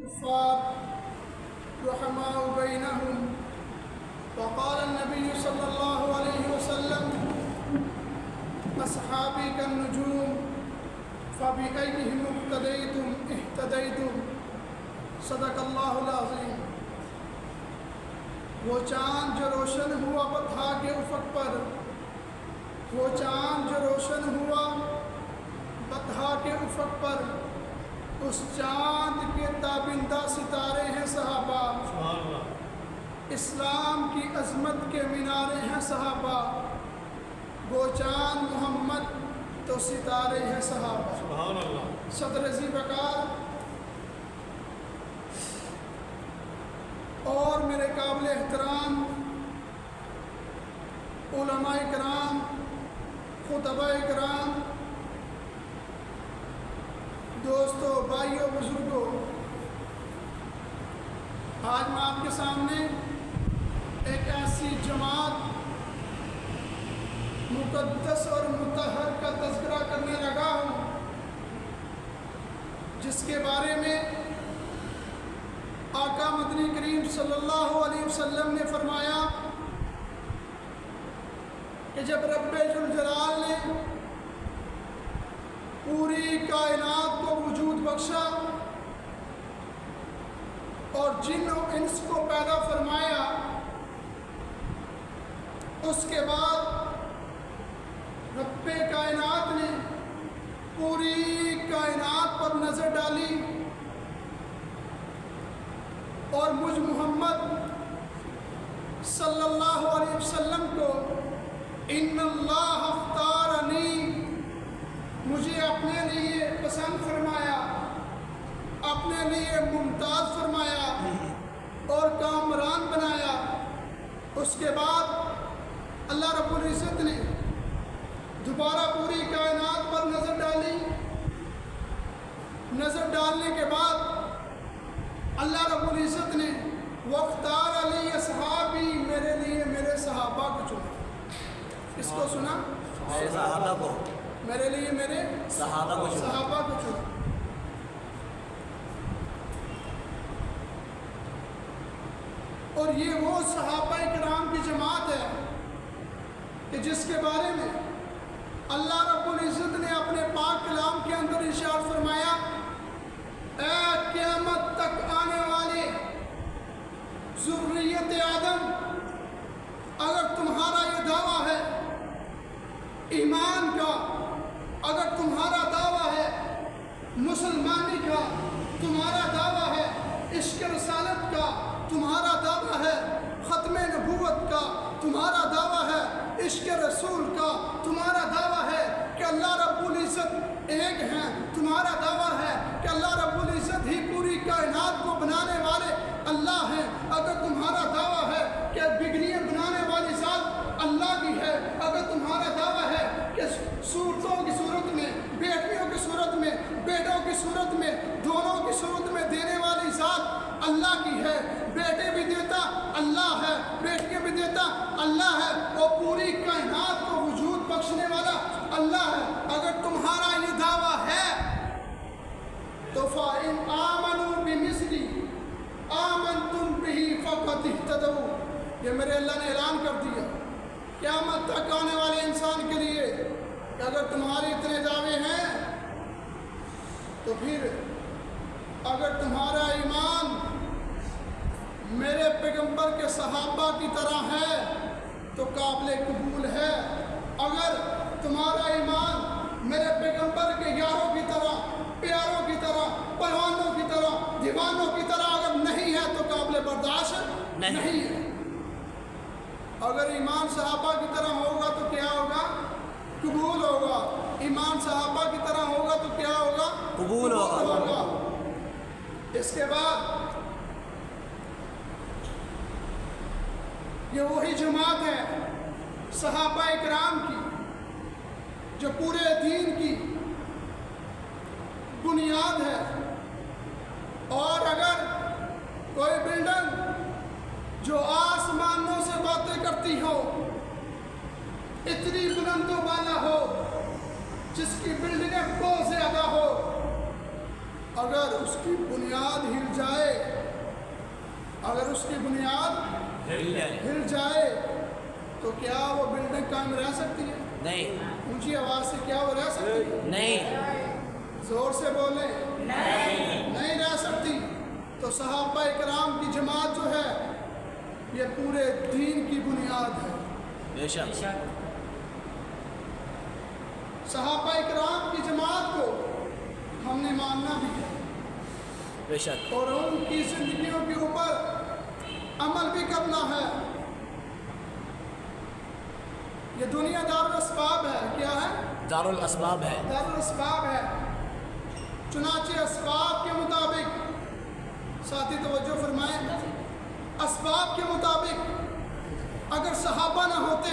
الكفار رحماء بينهم. وقال النبي صلى الله عليه وسلم أصحابي كالنجوم فبأيهم اقتديتم اهتديتم. صدق اللہ العظیم. وہ چاند جو روشن ہوا بطحا کے افق پر، وہ چاند جو روشن ہوا بطحا کے افق پر، اس چاند کے تابندہ ستارے ہیں صحابہ. اسلام کی عظمت کے مینارے ہیں صحابہ. وہ چاند محمد تو ستارے ہیں صحابہ. صدر ذی وقار اور میرے قابل احترام علماء کرام، خطباء کرام، دوستو، بھائیوں، بزرگوں، آج میں آپ کے سامنے ایک ایسی جماعت مقدس اور مطہر کا تذکرہ کرنے لگا ہوں جس کے بارے میں آقا مدنی کریم صلی اللہ علیہ وسلم نے فرمایا کہ جب رب ذوالجلال نے پوری کائنات کو وجود بخشا اور جن و انس کو پیدا فرمایا، اس کے بعد رب کائنات نے پوری کائنات پر نظر ڈالی اور مجھ محمد صلی اللہ علیہ وسلم کو ان اللہ اختارنی، مجھے اپنے لیے پسند فرمایا، اپنے لیے ممتاز فرمایا اور کامران بنایا. اس کے بعد اللہ رب العزت نے دوبارہ پوری کائنات پر نظر ڈالی. نظر ڈالنے کے بعد اللہ رب العزت نے وَاخْتَارَ لِي أَصْحَابِي، میرے لیے میرے صحابہ کو چنا. اس کو سنا؟ صحابہ کو. میرے لیے میرے صحابہ کو چنا. اور یہ وہ صحابہ کرام کی جماعت ہے کہ جس کے بارے میں اللہ رب العزت نے اپنے پاک کلام کے اندر ارشاد فرمایا، اے قیامت تک آنے والے ذریت آدم، اگر تمہارا یہ دعویٰ ہے ایمان کا، اگر تمہارا دعویٰ ہے مسلمانی کا، تمہارا دعویٰ ہے عشق رسالت کا، تمہارا دعویٰ ہے ختم نبوت کا، تمہارا دعویٰ ہے عشق رسول کا، تمہارا دعویٰ ہے کہ اللہ رب العزت ایک ہیں، تمہارا دعویٰ ہے کہ اللہ رب العزت ہی پوری کائنات کو بنانے والے اللہ ہیں، اگر تمہارا دعویٰ ہے کہ بگڑیاں بنانے والی ذات اللہ کی ہے، اگر تمہارا دعویٰ ہے کہ صورتوں کی صورت میں، بیٹیوں کی صورت میں، بیٹوں کی صورت میں، دونوں کی صورت میں دینے والی ذات اللہ کی ہے، بیٹے بھی دیتا اللہ ہے، بیٹیاں بھی دیتا اللہ ہے، اور پوری کائنات کو وجود بخشنے والا اللہ ہے، اگر تمہارا یہ دعویٰ ہے تو فَإِنْ آمَنُوا بِمِثْلِهِ آمَنْتُمْ بِهِ فَقَدِ اهْتَدَوْا. یہ میرے اللہ نے اعلان کر دیا قیامت تک آنے والے انسان کے لیے کہ اگر تمہارے اتنے دعوے ہیں تو پھر اگر تمہارا ایمان میرے پیغمبر کے صحابہ کی طرح ہے تو قابل قبول ہے. اگر تمہارا ایمان میرے پیغمبر کے یاروں کی طرح، پیاروں کی طرح، پروانوں کی طرح، دیوانوں کی طرح اگر نہیں ہے تو قابل برداشت نہیں ہے. اگر ایمان صحابہ کی طرح ہوگا تو کیا ہوگا؟ قبول ہوگا. ایمان صحابہ کی طرح ہوگا تو کیا ہوگا؟ قبول ہوگا. اس کے بعد یہ وہی جماعت ہے صحابہ کرام کی جو پورے دین کی بنیاد ہے. اور اگر کوئی بلڈنگ جو آسمانوں سے باتیں کرتی ہو، اتنی بلندوں والا ہو، جس کی بلڈنگیں بہت زیادہ ہو، اگر اس کی بنیاد ہل جائے اگر اس کی بنیاد ہل جائے ہل جائے تو کیا وہ بلڈنگ قائم رہ سکتی ہے؟ نہیں اونچی آواز سے کیا وہ رہ سکتی ہے؟ نہیں زور سے بولیں نہیں رہ سکتی۔ تو صحابہ کرام کی جماعت جو ہے یہ پورے دین کی بنیاد ہے۔ بے شک صحابہ کرام کی جماعت کو ہم نے ماننا بھی ہے بے شک اور ان کی زندگیوں کے اوپر عمل بھی کرنا ہے۔ یہ دنیا دار الاسباب ہے۔ کیا ہے؟ دار الاسباب ہے۔ دار الاسباب ہے۔ چنانچہ اسباب کے مطابق، ساتھی توجہ فرمائیں، اسباب کے مطابق اگر صحابہ نہ ہوتے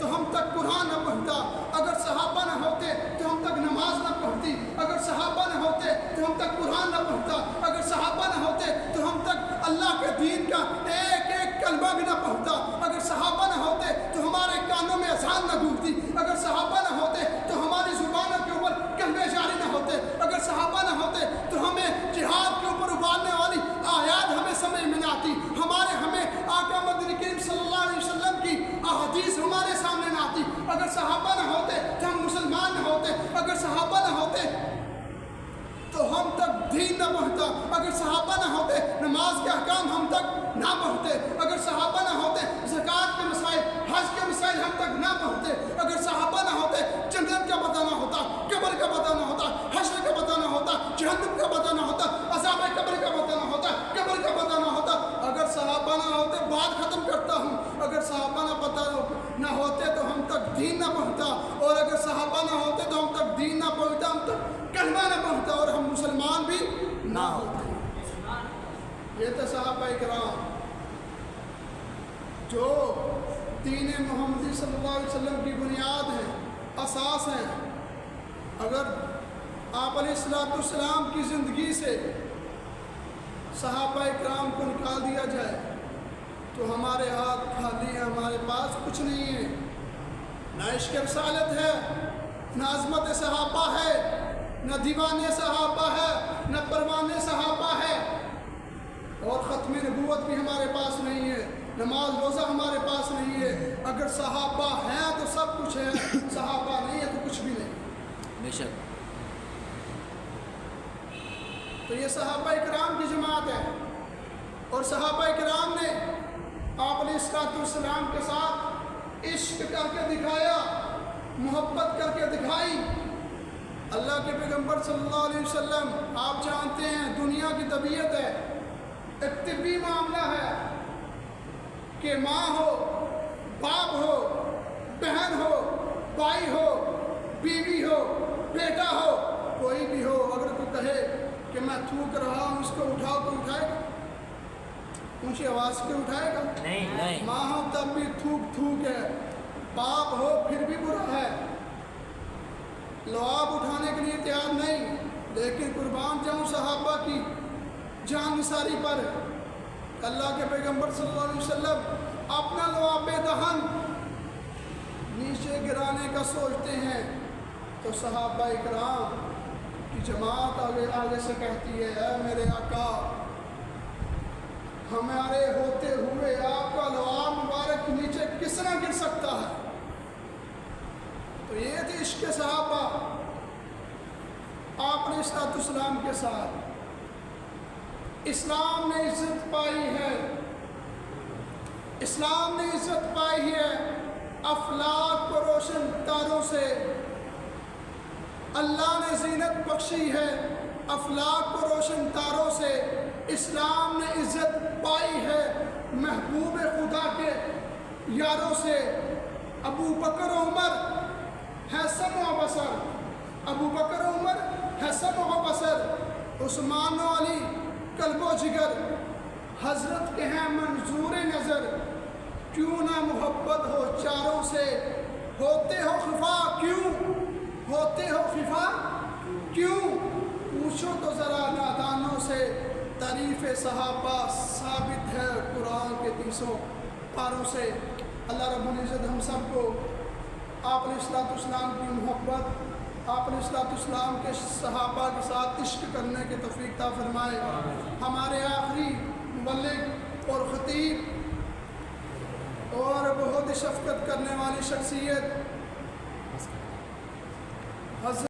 تو ہم تک قرآن نہ پڑھتا، اگر صحابہ نہ ہوتے تو ہم تک نماز نہ پڑھتی، اگر صحابہ نہ ہوتے تو ہم تک قرآن نہ پڑھتا، اگر صحابہ نہ ہوتے تو ہم تک اللہ کے دین کا ایک ایک کلمہ بھی نہ پڑھتا، اگر صحابہ نہ ہوتے تو ہمارے کانوں میں اذان نہ گونجتی، اگر صحابہ نہ ہوتے تو ہماری زبانوں کے اوپر کلمے جاری نہ ہوتے، اگر صحابہ نہ ہوتے تو ہمیں جہاد کے اوپر ابالنے والی آیات ہمیں سمجھ میں نہ آتی، ہمیں آقا مدنی کریم صلی اللہ علیہ وسلم کی احادیث ہمارے سامنے نہ آتی، اگر صحابہ نہ ہوتے تو ہم مسلمان نہ ہوتے، اگر صحابہ نہ ہوتے تو ہم تک دین نہ پہنچتا، اگر صحابہ نہ ہوتے نماز کے احکام ہم تک نہ پہنچتے، اگر صحابہ نہ ہوتے زکوٰۃ کے مسائل، حج کے مسائل ہم تک نہ پہنچتے، اگر صحابہ نہ ہوتے جنت کا پتہ نہ ہوتا، قبر کا پتہ نہ ہوتا، حشر کا پتہ نہ ہوتا، جہنم کا پتہ نہ ہوتا، عذاب قبر کا پتہ نہ ہوتا، قبر کا پتہ نہ ہوتا، اگر صحابہ نہ ہوتے بات ختم کرتا ہوں، اگر صحابہ نہ ہوتے تو ہم تک دین نہ پہنچتا، اور اگر صحابہ نہ ہوتے تو ہم تک دین نہ پہنچتا، ہم تک کلمہ نہ پہنچتا اور ہم مسلمان بھی نہ ہوتے۔ یہ تھے صحابہ کرام جو دین محمدی صلی اللہ علیہ وسلم کی بنیاد ہے، اساس ہے۔ اگر آپ علیہ السلام کی زندگی سے صحابہ کرام کو نکال دیا جائے تو ہمارے ہاتھ خالی ہیں، ہمارے پاس کچھ نہیں ہے، نہ عشق رسالت ہے، نہ عظمت صحابہ ہے، نہ دیوان صحابہ ہے، نہ پروان صحابہ ہے، اور ختم نبوت بھی ہمارے پاس نہیں ہے، نماز روزہ ہمارے پاس نہیں ہے۔ اگر صحابہ ہیں تو سب کچھ ہے، صحابہ نہیں ہے تو کچھ بھی نہیں۔ بے شک تو یہ صحابہ کرام کی جماعت ہے، اور صحابہ کرام نے آپ علیہ السلام کے ساتھ عشق کر کے دکھایا، محبت کر کے دکھائی۔ اللہ کے پیغمبر صلی اللہ علیہ وسلم، آپ جانتے ہیں دنیا کی طبیعت ہے، ایک طبی معاملہ ہے کہ ماں ہو، باپ ہو، بہن ہو، بھائی ہو، بیوی ہو، بیٹا ہو، کوئی بھی ہو، اگر کوئی کہے کہ میں تھوک رہا ہوں اس کو اٹھاؤ تو اٹھائے گا؟ اونچی آواز کے اٹھائے گا؟ نہیں ماں ہو تب بھی تھوک تھوک ہے، باپ ہو پھر بھی برا ہے، لعاب اٹھانے کے لیے تیار نہیں۔ لیکن قربان جاؤں صحابہ کی جان نثاری پر، اللہ کے پیغمبر صلی اللہ علیہ وسلم اپنا لعاب دہن نیچے گرانے کا سوچتے ہیں تو صحابہ اکرام کی جماعت آگے سے کہتی ہے، اے میرے آقا، ہمارے ہوتے ہوئے آپ کا لعاب مبارک نیچے کس طرح گر سکتا ہے؟ تو یہ تھی عشق صحابہ آپ نے السلام کے ساتھ۔ اسلام نے عزت پائی ہے، اسلام نے عزت پائی ہے افلاک کو روشن تاروں سے، اللہ نے زینت بخشی ہے افلاک کو روشن تاروں سے، اسلام نے عزت پائی ہے محبوب خدا کے یاروں سے۔ ابو بکر و عمر ہے سمع و بصر، ابو بکر و عمر ہے سمع و بصر، عثمان و علی قلب و جگر، حضرت کے ہیں منظور نظر، کیوں نہ محبت ہو چاروں سے، ہوتے ہو خفا کیوں، ہوتے ہو خفا کیوں، پوچھو تو ذرا نادانوں سے، تعریف صحابہ ثابت ہے قرآن کے 30 پاروں سے۔ اللہ رب العزت ہم سب کو آپ علیہ السلام کی محبت، آپ علیہ السلام کے صحابہ کے ساتھ عشق کرنے کے توفیق عطا فرمائے۔ ہمارے آخری مبلغ اور خطیب اور بہت شفقت کرنے والی شخصیت حضرت